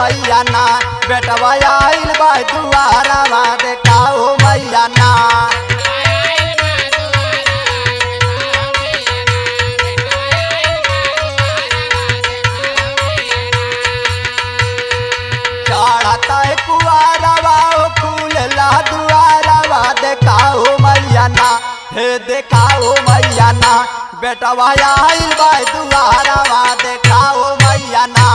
मैया ना बेटवा आइल बा दुआरवा देखा हो मैया ना। चढ़ता है कुआरवा खुलला दुआरवा देखा हो मैया ना हे देखा हो मैया ना बेटवा आइल बा दुआरवा देखा हो मैया ना।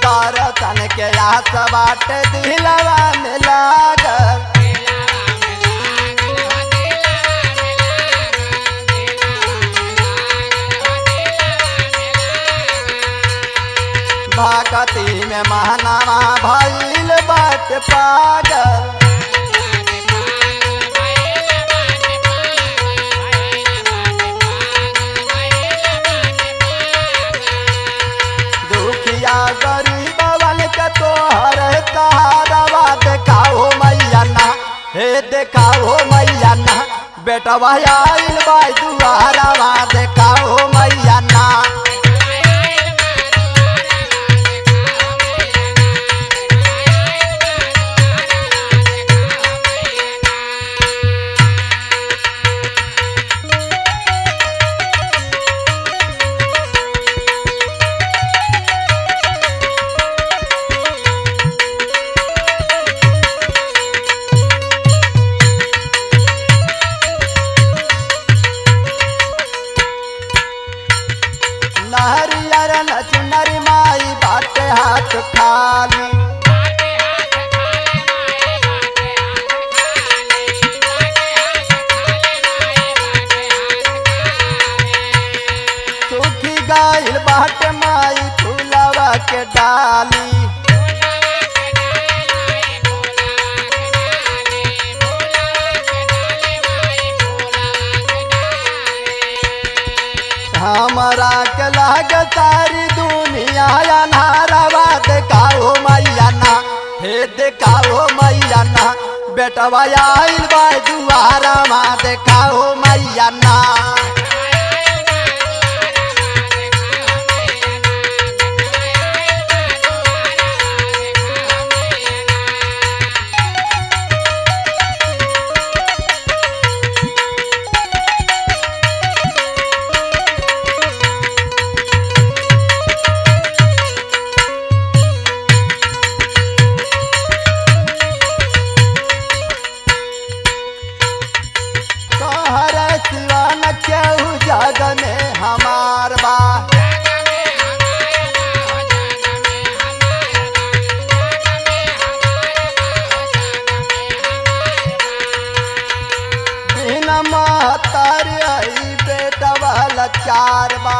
दर्शन के आस बाट दिलवा में लागल भगती में महनावा भइल बाट पागल। दुखिया गरीबवन के तोहर सहारवा देखा हो मैया ना हे देखा हो मैया ना बेटवा आइल बा दुआरवा देखा हो मैया ना। नहरियर नचनरी माई बाटे हाथ खाली सूखी गइल बाटे माई फूलवा के डाली। हमारा के लाग सारी दुनिया अनारवा देखा हो मैया ना हे देखा हो मैया ना बेटवा आइल बा दुआरवा देखा हो मैया ना। केहू जग में हमार बा बिन महतर बेटवा लाचार बा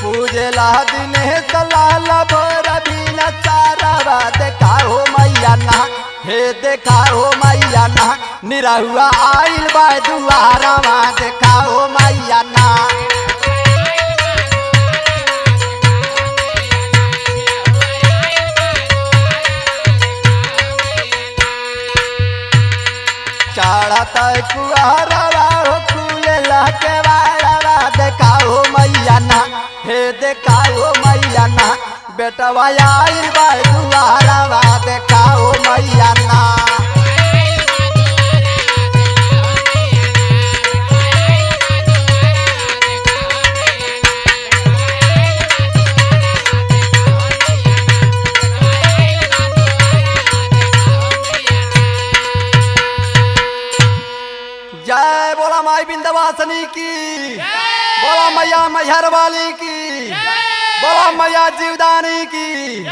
पूजला दिने सलाल भोर बिन सारवा देखा हो मैया ना हे देखा हो मैया ना निरहुआ आइल बा दुआरवा देखा हो मैया ना। चढ़त कुआरवा खुलला के बारवा देखा हो मैया ना हे देखा हो मैया ना बेटवा आइल बा दुआरवा देखा हो मैया ना। जय बोला माई विंध्यवासिनी की, बोला मैया मैहर वाली की, बोला मैया जीवदानी की।